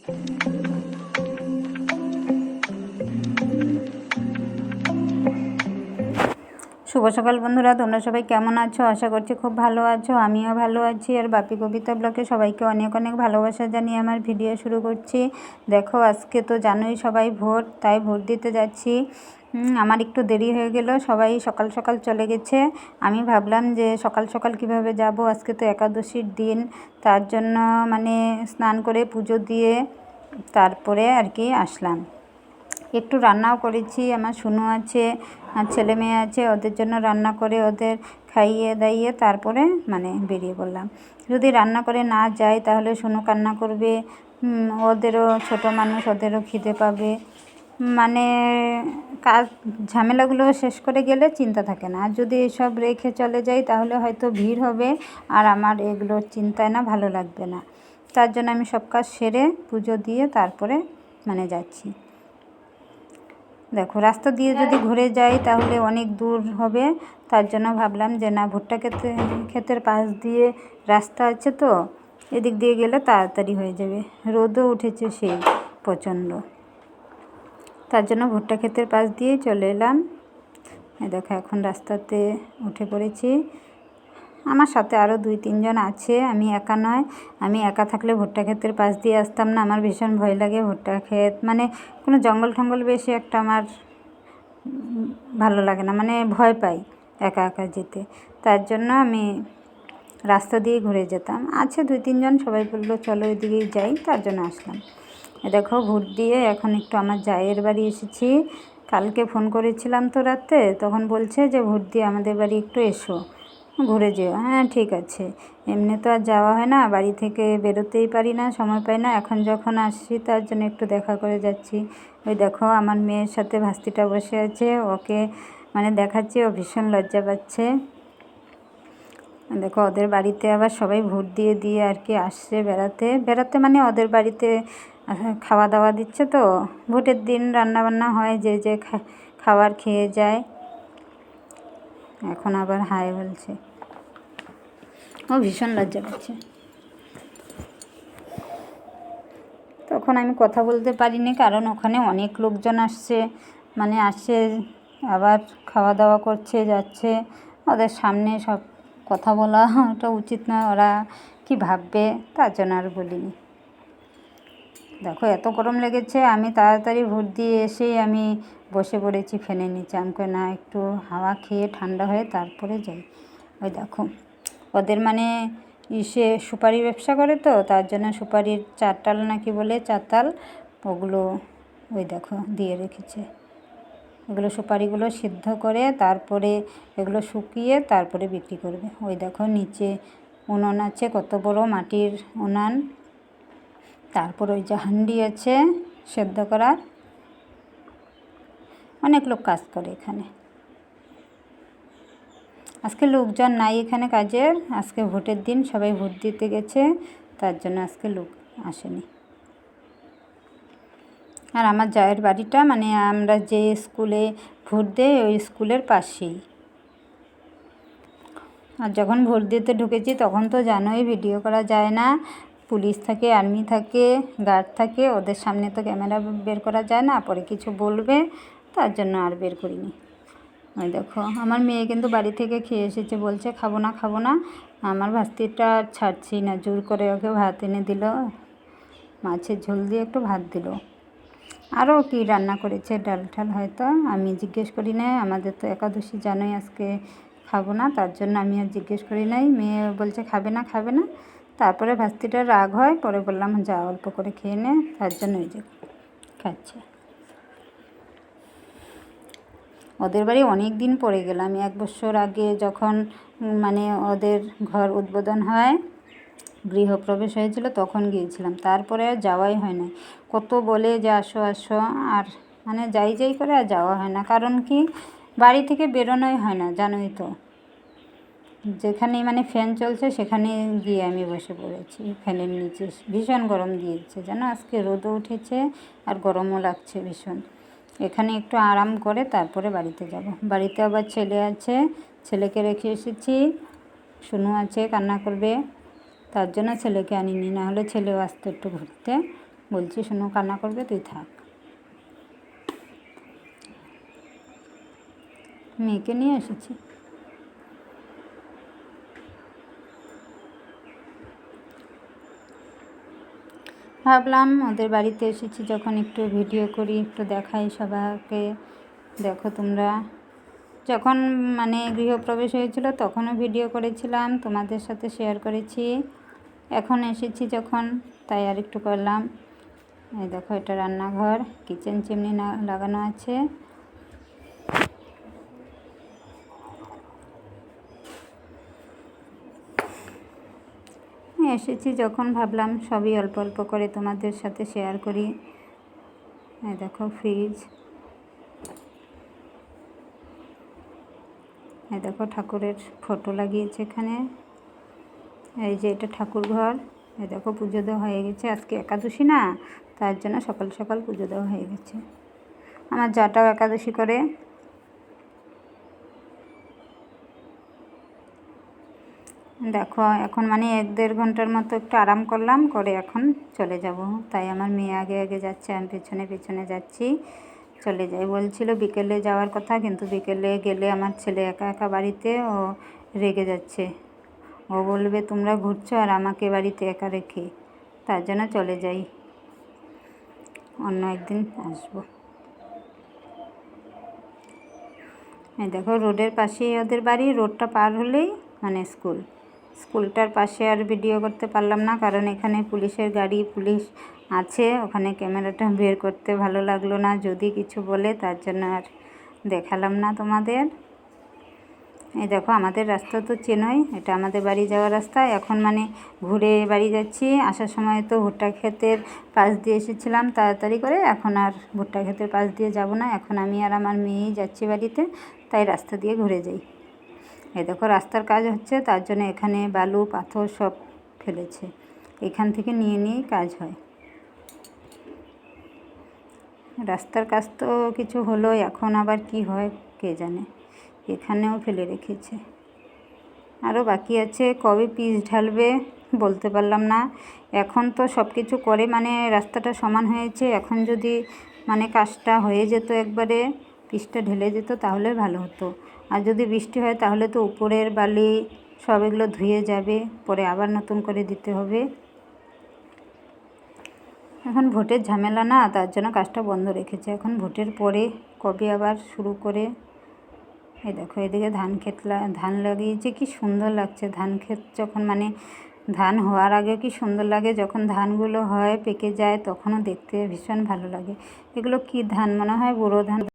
শুভ সকাল বন্ধুরা, তোমরা সবাই কেমন আছো? আশা করছি খুব ভালো আছো। আমিও ভালো আছি। আর বাপি কবিতা ব্লগে সবাইকে অনেক অনেক ভালোবাসা জানিয়ে আমার ভিডিও শুরু করছি। দেখো, আজকে তো জানোই সবাই ভোট, তাই ভোট দিতে যাচ্ছি। আমার একটু দেরি হয়ে গেল, সবাই সকাল সকাল চলে গেছে। আমি ভাবলাম যে সকাল সকাল কিভাবে যাব, আজকে তো একাদশীর দিন। তার জন্য মানে স্নান করে পুজো দিয়ে তারপরে আর কি আসলাম। একটু রান্নাও করেছি, আমার শুনু আছে আর ছেলে মেয়ে আছে, ওদের জন্য রান্না করে ওদের খাইয়ে দাইয়ে তারপরে মানে বেরিয়ে পড়লাম। যদি রান্না করে না যাই তাহলে শুনু কান্না করবে, ওদেরও ছোট মানুষ, ওদেরও খিদে পাবে। মানে কাজ ঝামেলাগুলো শেষ করে গেলে চিন্তা থাকে না। আর যদি এসব রেখে চলে যাই তাহলে হয়তো ভিড় হবে, আর আমার এগুলোর চিন্তায় না ভালো লাগবে না। তার জন্য আমি সব কাজ সেরে পুজো দিয়ে তারপরে মানে যাচ্ছি। দেখো, রাস্তা দিয়ে যদি ঘুরে যাই তাহলে অনেক দূর হবে। তার জন্য ভাবলাম যে না, ভুট্টা ক্ষেতের পাশ দিয়ে রাস্তা আছে, তো এদিক দিয়ে গেলে তাড়াতাড়ি হয়ে যাবে। রোদও উঠেছে সেই প্রচণ্ড, তার জন্য ভুট্টা ক্ষেতের পাশ দিয়েই চলে এলাম। দেখো, এখন রাস্তাতে উঠে পড়েছি। আমার সাথে আরও 2-3 জন আছে, আমি একা নয়। আমি একা থাকলে ভুট্টা ক্ষেতের পাশ দিয়ে আসতাম না। আমার ভীষণ ভয় লাগে ভুট্টা ক্ষেত, মানে কোনো জঙ্গল টঙ্গল বেশি একটা আমার ভালো লাগে না, মানে ভয় পাই একা একা যেতে। তার জন্য আমি রাস্তা দিয়ে ঘুরে যেতাম। আছে 2-3 জন, সবাই বললো চলো ওইদিকেই যাই, তার জন্য আসলাম। দেখো, ভোট দিয়ে এখন একটু আমার জায়ের বাড়ি এসেছি। কালকে ফোন করেছিলাম তো রাতে, তখন বলছে যে ভোট দিয়ে আমাদের বাড়ি একটু এসো, ঘুরে যেও। হ্যাঁ ঠিক আছে, এমনি তো আর যাওয়া হয় না, বাড়ি থেকে বেরোতেই পারি না, সময় পাই না। এখন যখন আসছি তার জন্য একটু দেখা করে যাচ্ছি। ওই দেখো, আমার মেয়ের সাথে ভাস্তিটা বসে আছে, ওকে মানে দেখাচ্ছি, ও ভীষণ লজ্জা পাচ্ছে। দেখো, ওদের বাড়িতে আবার সবাই ভোট দিয়ে দিয়ে আর কি আসছে বেড়াতে বেড়াতে, মানে ওদের বাড়িতে খাওয়া দাওয়া দিচ্ছে তো। ভোটের দিন রান্নাবান্না হয়, যে যে খাবার খেয়ে যায়। এখন আবার হাই বলছে, ও ভীষণ লজ্জা পাচ্ছে। তখন আমি কথা বলতে পারিনি, কারণ ওখানে অনেক লোকজন আসছে, মানে আসছে আবার খাওয়া দাওয়া করছে যাচ্ছে, ওদের সামনে সব কথা বলাটা উচিত নয়, ওরা কি ভাববে, তার জন্য আর বলিনি। দেখো, এত গরম লেগেছে, আমি তাড়াতাড়ি ভোট দিয়ে এসেই আমি বসে পড়েছি ফ্যানের নিচে। আমাকে না, একটু হাওয়া খেয়ে ঠান্ডা হয়ে তারপরে যাই। ওই দেখো, ওদের মানে ইসে সুপারি ব্যবসা করে তো, তার জন্য সুপারির 4 তাল নাকি বলে, 4 তাল, ওগুলো ওই দেখো দিয়ে রেখেছে। এগুলো সুপারিগুলো সিদ্ধ করে তারপরে এগুলো শুকিয়ে তারপরে বিক্রি করবে। ওই দেখো, নিচে উনুন আছে, কত বড় মাটির উনান। তারপর ওই যে হান্ডি আছে সেদ্ধ করার, অনেক লোক কাজ করে এখানে। আজকে লোকজন নাই এখানে কাজের, আজকে ভোটের দিন, সবাই ভোট দিতে গেছে, তার জন্য আজকে লোক আসেনি। আর আমার জায়ের বাড়িটা মানে আমরা যে স্কুলে ভোট দেই ওই স্কুলের পাশেই। আর যখন ভোট দিতে ঢুকেছি তখন তো জানোই ভিডিও করা যায় না, পুলিশ থাকে, আর্মি থাকে, গার্ড থাকে, ওদের সামনে তো ক্যামেরা বের করা যায় না, পরে কিছু বলবে, তার জন্য আর বের করিনি। ওই দেখো, আমার মেয়ে কিন্তু বাড়ি থেকে খেয়ে এসেছে, বলছে খাবো না খাবো না। আমার ভাস্তিটা ছাড়ছি না, জোর করে ওকে ভাত এনে দিল, মাছের ঝোল দিয়ে একটু ভাত দিল। আরও কি রান্না করেছে, ডাল ঠাল হয়তো, আমি জিজ্ঞেস করি নাই। আমাদের তো একাদশী জানোই, আজকে খাবো না, তার জন্য আমি আর জিজ্ঞেস করি নাই। মেয়ে বলছে খাবে না খাবে না, তারপরে ভাস্তিটার রাগ হয়, পরে বললাম যা অল্প করে খেয়ে নে, তার জন্য ওই যে খাচ্ছে। ওদের বাড়ি অনেক দিন পরে গেলাম, 1 বছর আগে যখন মানে ওদের ঘর উদ্বোধন হয়, গৃহপ্রবেশ হয়েছিল, তখন গিয়েছিলাম, তারপরে আর যাওয়াই হয় না। কত বলে যে আসো আসো, আর মানে যাই যাই করে আর যাওয়া হয় না। কারণ কি, বাড়ি থেকে বেরোনোই হয় না, জানোই তো। যেখানে মানে ফ্যান চলছে সেখানে গিয়ে আমি বসে পড়েছি ফ্যানের নিচে। ভীষণ গরম দিয়েছে জানো, আজকে রোদও উঠেছে আর গরমও লাগছে ভীষণ। এখানে একটু আরাম করে তারপরে বাড়িতে যাব। বাড়িতে আবার ছেলে আছে, ছেলেকে রেখে এসেছি। শুনু আছে, কান্না করবে, তার জন্য ছেলেকে আনিনি, না হলে ছেলেও আসতো একটু ঘুরতে। বলছি শোনো, কান্না করবে, তুই থাক। মেয়েকে নিয়ে এসেছি। ভাবলাম ওদের বাড়িতে এসেছি যখন একটু ভিডিও করি, একটু দেখাই সবাইকে। দেখো তোমরা, যখন মানে গৃহপ্রবেশ হয়েছিল তখনও ভিডিও করেছিলাম, তোমাদের সাথে শেয়ার করেছি। এখন এসেছি যখন, তাই আর একটু করলাম। এই দেখো, এটা রান্নাঘর, কিচেন চিমনি লাগানো আছে। এসেছি যখন ভাবলাম সবই অল্প অল্প করে তোমাদের সাথে শেয়ার করি। এই দেখো ফ্রিজ, এই দেখো ঠাকুরের ফটো লাগিয়েছে এখানে। এই যে এটা ঠাকুর ঘর। এই দেখো পুজো দেওয়া হয়ে গেছে, আজকে একাদশী না, তার জন্য সকাল সকাল পুজো দেওয়া হয়ে গেছে। আমার জাটাও একাদশী করে। দেখো এখন মানে 1-1.5 ঘন্টার মতো একটু আরাম করলাম, করে এখন চলে যাব। তাই আমার মেয়ে আগে আগে যাচ্ছে, আমি পেছনে পেছনে যাচ্ছি। চলে যাই বলছিল বিকেলে যাওয়ার কথা, কিন্তু বিকেলে গেলে আমার ছেলে একা একা বাড়িতে, ও রেগে যাচ্ছে। ও বলবে তোমরা ঘুরছো আর আমাকে বাড়িতে একা রেখে, তার জন্য চলে যাই, অন্য একদিন আসবো। এই দেখো রোডের পাশেই ওদের বাড়ি, রোডটা পার হলেই মানে স্কুলটার পাশে আর ভিডিও করতে পারলাম না, কারণ এখানে পুলিশের গাড়ি, পুলিশ আছে, ওখানে ক্যামেরাটা বের করতে ভালো লাগলো না, যদি কিছু বলে, তার জন্য আর দেখালাম না তোমাদের। এই দেখো আমাদের রাস্তা তো চেনোই, এটা আমাদের বাড়ি যাওয়ার রাস্তা। এখন মানে ঘুরে বাড়ি যাচ্ছি, আসার সময় তো ভুট্টা ক্ষেতের পাশ দিয়ে এসেছিলাম তাড়াতাড়ি করে, এখন আর ভুট্টা ক্ষেতের পাশ দিয়ে যাব না, এখন আমি আর আমার মেয়েই যাচ্ছি বাড়িতে, তাই রাস্তা দিয়ে ঘুরে যাই। এই দেখো রাস্তার কাজ হচ্ছে, তার জন্য এখানে বালু পাথর সব ফেলেছে, এখান থেকে নিয়ে নিয়েই কাজ হয়। রাস্তার কাজ তো কিছু হলো, এখন আবার কি হয় কে জানে, এখানেও ফেলে রেখেছে। আরও বাকি আছে, কবে পিচ ঢালবে বলতে পারলাম না। এখন তো সব কিছু করে মানে রাস্তাটা সমান হয়েছে, এখন যদি মানে কাজটা হয়ে যেত একবারে, পিচটা ঢেলে যেত তাহলে ভালো হতো। আর যদি বৃষ্টি হয় তাহলে তো উপরের বালি সব এগুলো ধুয়ে যাবে, পরে আবার নতুন করে দিতে হবে। এখন ভোটের ঝামেলা না, তার জন্য কাজটা বন্ধ রেখেছে, এখন ভোটের পরে কবে আবার শুরু করে। এই দেখো এদিকে ধান লাগিয়েছে, কি সুন্দর লাগছে। ধান ক্ষেত যখন মানে ধান হওয়ার আগে কি সুন্দর লাগে, যখন ধানগুলো হয় পেকে যায় তখনও দেখতে ভীষণ ভালো লাগে। এগুলো কি ধান মনে হয়, বোরো ধান।